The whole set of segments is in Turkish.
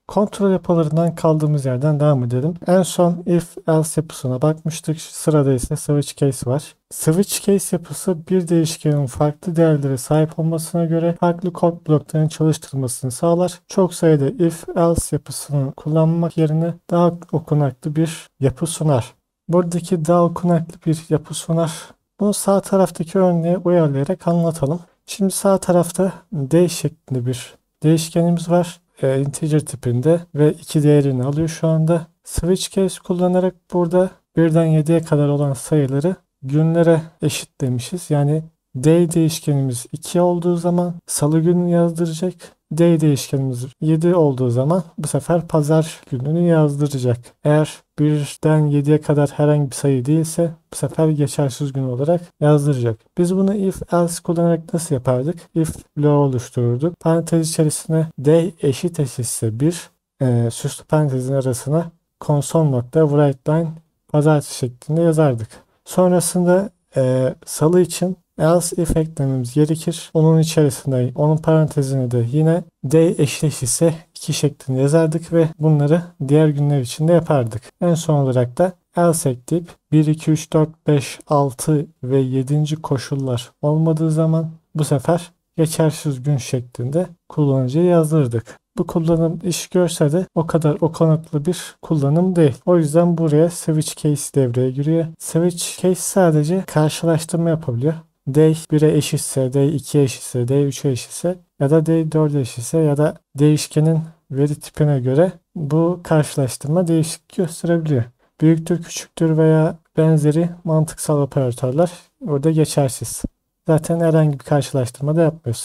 Kontrol yapılarından kaldığımız yerden devam edelim. En son if else yapısına bakmıştık. Sırada ise switch case var. Switch case yapısı bir değişkenin farklı değerlere sahip olmasına göre farklı kod bloklarının çalıştırılmasını sağlar. Çok sayıda if else yapısını kullanmak yerine daha okunaklı bir yapı sunar. Buradaki daha okunaklı bir yapı sunar. Bunu sağ taraftaki örneğe uyarlayarak anlatalım. Şimdi sağ tarafta d şeklinde bir değişkenimiz var. Integer tipinde ve 2 değerini alıyor şu anda. Switch case kullanarak burada 1'den 7'ye kadar olan sayıları günlere eşitlemişiz. Yani d değişkenimiz 2 olduğu zaman salı günü yazdıracak. D değişkenimiz 7 olduğu zaman bu sefer pazar gününü yazdıracak. Eğer 1'den 7'ye kadar herhangi bir sayı değilse bu sefer geçersiz gün olarak yazdıracak. Biz bunu if else kullanarak nasıl yapardık? If bloğu oluştururduk. Parantez içerisine d eşitse 1 süslü parantezin arasına console.writeLine pazartesi şeklinde yazardık. Sonrasında salı için else if eklememiz gerekir. Onun içerisinde onun parantezine de yine d ise 2 şeklinde yazardık ve bunları diğer günler için de yapardık. En son olarak da else ekleyip 1, 2, 3, 4, 5, 6 ve 7. koşullar olmadığı zaman bu sefer geçersiz gün şeklinde kullanıcıya yazdırdık. Bu kullanım iş görse de o kadar okunaklı bir kullanım değil. O yüzden buraya switch case devreye giriyor. Switch case sadece karşılaştırma yapabiliyor. D 1'e eşitse, D 2'ye eşitse, D 3'e eşitse ya da D 4'e eşitse ya da değişkenin veri tipine göre bu karşılaştırma değişik gösterebiliyor. Büyüktür, küçüktür veya benzeri mantıksal operatörler orada geçersiz. Zaten herhangi bir karşılaştırma da yapmıyoruz.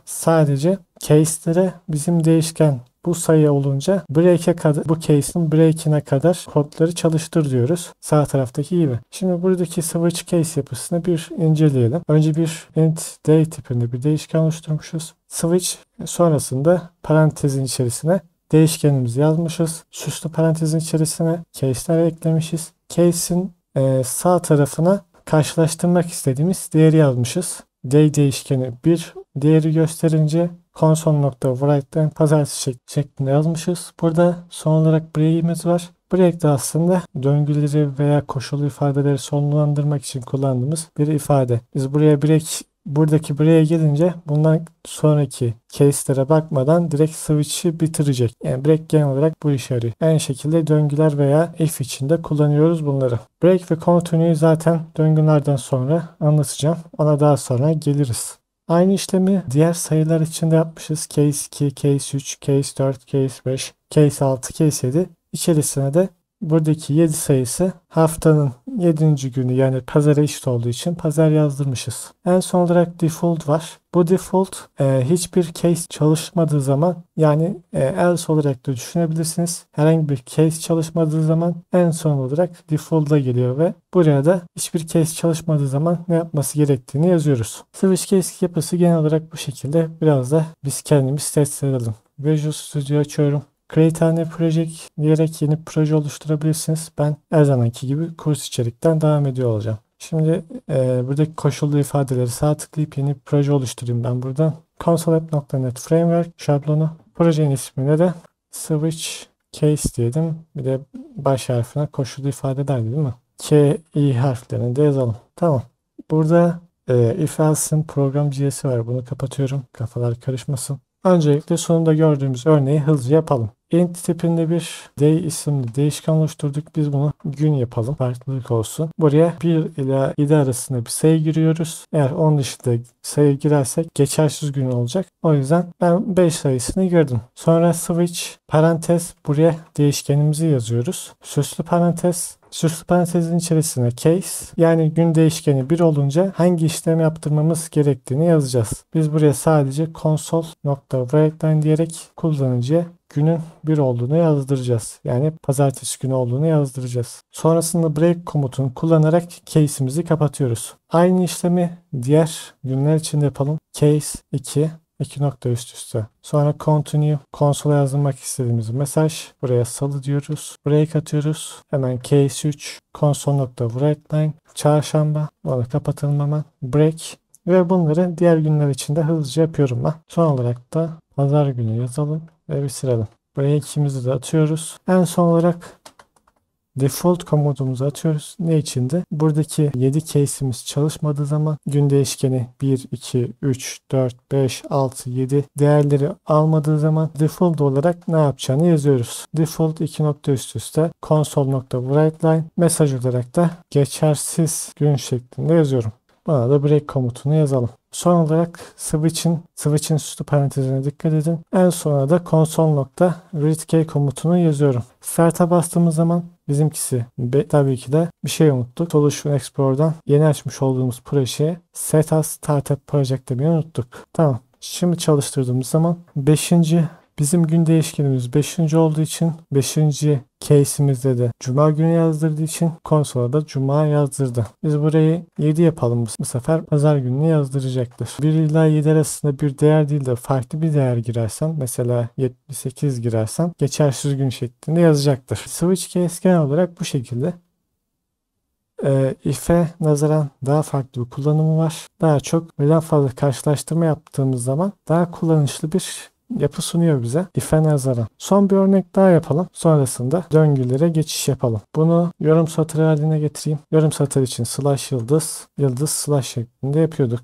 Sadece case'lere bizim değişken bu sayı olunca break'e kadar, bu case'in break'ine kadar kodları çalıştır diyoruz. Sağ taraftaki gibi. Şimdi buradaki switch case yapısını bir inceleyelim. Önce bir int day tipinde bir değişken oluşturmuşuz. Switch sonrasında parantezin içerisine değişkenimizi yazmışız. Süslü parantezin içerisine case'ler eklemişiz. Case'in sağ tarafına karşılaştırmak istediğimiz değeri yazmışız. D değişkeni 1 değeri gösterince console.write'den pazartesi şeklinde yazmışız. Burada son olarak break'imiz var. Break de aslında döngüleri veya koşulu ifadeleri sonlandırmak için kullandığımız bir ifade. Biz buradaki break'e gelince bundan sonraki case'lere bakmadan direkt switch'i bitirecek. Yani break genel olarak bu işe yarıyor. Aynı şekilde döngüler veya if içinde kullanıyoruz bunları. Break ve continue'yu zaten döngülerden sonra anlatacağım. Ona daha sonra geliriz. Aynı işlemi diğer sayılar için de yapmışız. Case 2, case 3, case 4, case 5, case 6, case 7. İçerisine de buradaki 7 sayısı haftanın 7. günü yani pazara eşit olduğu için pazar yazdırmışız. En son olarak default var. Bu default hiçbir case çalışmadığı zaman yani else olarak da düşünebilirsiniz. Herhangi bir case çalışmadığı zaman en son olarak default'a geliyor ve buraya da hiçbir case çalışmadığı zaman ne yapması gerektiğini yazıyoruz. Switch case yapısı genel olarak bu şekilde. Biraz da biz kendimiz test edelim. Visual Studio açıyorum. Create a new project diyerek yeni bir proje oluşturabilirsiniz. Ben her zamanki gibi kurs içerikten devam ediyor olacağım. Şimdi buradaki koşullu ifadeleri sağ tıklayıp yeni bir proje oluşturayım ben buradan. Consoleapp.net Framework şablonu. Projenin ismine de switch case diyelim. Bir de baş harfine koşullu ifadeler değil mi? K, I harflerini de yazalım. Tamam. Burada if else'in program.js'i var. Bunu kapatıyorum. Kafalar karışmasın. Öncelikle sonunda gördüğümüz örneği hızlıca yapalım. Int tipinde bir day isimli değişken oluşturduk. Biz bunu gün yapalım. Farklılık olsun. Buraya 1 ila 7 arasında bir sayı giriyoruz. Eğer onun dışında sayı girersek geçersiz gün olacak. O yüzden ben 5 sayısını girdim. Sonra switch parantez buraya değişkenimizi yazıyoruz. Süslü parantezin içerisine case yani gün değişkeni 1 olunca hangi işlem yaptırmamız gerektiğini yazacağız. Biz buraya sadece console.writeLine diyerek kullanıcıya günün 1 olduğunu yazdıracağız. Yani pazartesi günü olduğunu yazdıracağız. Sonrasında break komutunu kullanarak case'imizi kapatıyoruz. Aynı işlemi diğer günler için de yapalım. Case 2 nokta üst üste. Sonra continue konsola yazdırmak istediğimiz mesaj. Buraya salı diyoruz. Break atıyoruz. Hemen case 3 console.writeLine çarşamba. Onu kapatalım hemen. Break ve bunları diğer günler için de hızlıca yapıyorum ben. Son olarak da pazar günü yazalım ve bitirelim. Buraya ikimizi de atıyoruz. En son olarak default komutumuzu atıyoruz. Ne içindi? Buradaki 7 case'imiz çalışmadığı zaman gün değişkeni 1, 2, 3, 4, 5, 6, 7 değerleri almadığı zaman default olarak ne yapacağını yazıyoruz. Default 2 nokta üst üste console.writeLine mesaj olarak da geçersiz gün şeklinde yazıyorum. Buna da break komutunu yazalım. Son olarak switch'in süslü parantezine dikkat edin. En sona da console.readkey komutunu yazıyorum. Start'a bastığımız zaman bizimkisi tabii ki de bir şey unuttuk. Solution Explorer'dan yeni açmış olduğumuz projeye set as startup project demeyi unuttuk. Tamam. Şimdi çalıştırdığımız zaman bizim gün değişkenimiz 5. olduğu için 5. case'imizde de Cuma günü yazdırdığı için konsola da Cuma yazdırdı. Biz burayı 7 yapalım bu sefer. Pazar gününü yazdıracaktır. 1 ila 7 arasında bir değer değil de farklı bir değer girersen, mesela 78 girersen geçersiz gün şeklinde yazacaktır. Switch case genel olarak bu şekilde. If'e nazaran daha farklı bir kullanımı var. Daha çok birden fazla karşılaştırma yaptığımız zaman daha kullanışlı bir yapı sunuyor bize if'e nazaran. Son bir örnek daha yapalım. Sonrasında döngülere geçiş yapalım. Bunu yorum satırı haline getireyim. Yorum satır için slash yıldız, yıldız slash şeklinde yapıyorduk.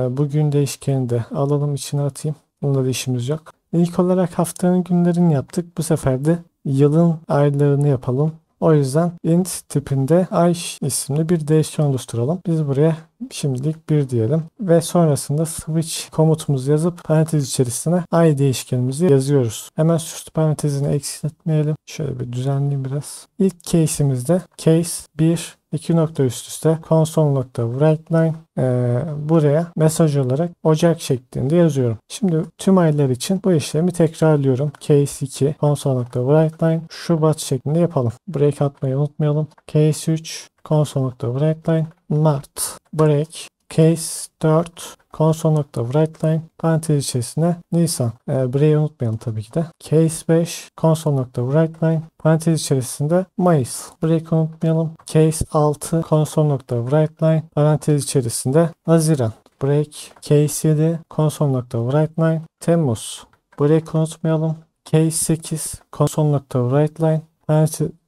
Bugün değişkeni de alalım, içine atayım. Bunda da işimiz yok. İlk olarak haftanın günlerini yaptık. Bu sefer de yılın aylarını yapalım. O yüzden int tipinde ay isimli bir değişken oluşturalım. Biz buraya şimdilik 1 diyelim ve sonrasında switch komutumuzu yazıp parantez içerisine ay değişkenimizi yazıyoruz. Hemen süslü parantezini eksiltmeyelim. Şöyle bir düzenleyeyim biraz. İlk case'imizde case 1 2 nokta üst üste console.writeLine buraya mesaj olarak Ocak şeklinde yazıyorum. Şimdi tüm aylar için bu işlemi tekrarlıyorum. Case 2 console.writeLine Şubat şeklinde yapalım. Break atmayı unutmayalım. Case 3 console.writeLine Mart break. Case 4 console.writeLine parantez içerisine Nisan. Break'i unutmayalım tabii ki de. Case 5 console.writeLine parantez içerisinde Mayıs. Break'i unutmayalım. Case 6 console.writeLine parantez içerisinde Haziran. Break. Case 7 console.writeLine Temmuz. Break'i unutmayalım. Case 8 console.writeLine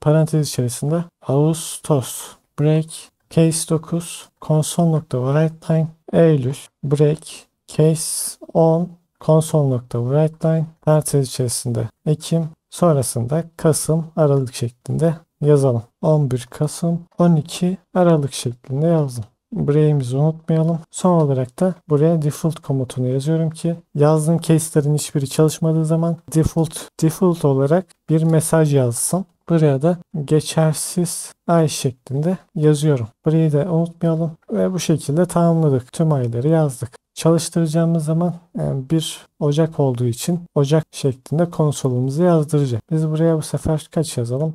parantez içerisinde Ağustos. Break. Case 9 console.writeLine Eylül. Break. Case 10 console.writeLine parantez içerisinde Ekim. Sonrasında Kasım, Aralık şeklinde yazalım. 11 Kasım, 12 Aralık şeklinde yazdım. Break'imizi unutmayalım. Son olarak da buraya default komutunu yazıyorum ki yazdığım case'lerin hiçbiri çalışmadığı zaman default olarak bir mesaj yazsın. Buraya da geçersiz ay şeklinde yazıyorum. Burayı da unutmayalım ve bu şekilde tamamladık. Tüm ayları yazdık. Çalıştıracağımız zaman 1 Ocak olduğu için Ocak şeklinde konsolumuzu yazdıracak. Biz buraya bu sefer kaç yazalım?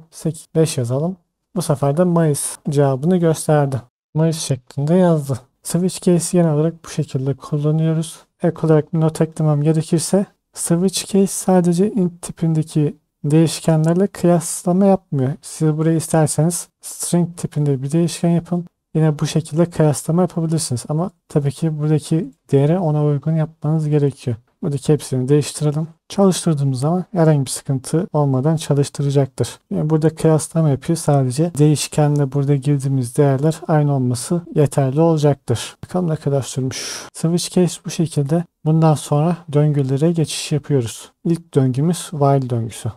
5 yazalım. Bu sefer de Mayıs cevabını gösterdi. Mayıs şeklinde yazdı. Switch case genel olarak bu şekilde kullanıyoruz. Ek olarak bir not eklemem gerekirse switch case sadece int tipindeki değişkenlerle kıyaslama yapmıyor. Siz buraya isterseniz string tipinde bir değişken yapın. Yine bu şekilde kıyaslama yapabilirsiniz. Ama tabii ki buradaki değeri ona uygun yapmanız gerekiyor. Buradaki hepsini değiştirelim. Çalıştırdığımız zaman herhangi bir sıkıntı olmadan çalıştıracaktır. Yani burada kıyaslama yapıyor. Sadece değişkenle burada girdiğimiz değerler aynı olması yeterli olacaktır. Bakalım ne kadar sürmüş. Switch case bu şekilde. Bundan sonra döngülere geçiş yapıyoruz. İlk döngümüz while döngüsü.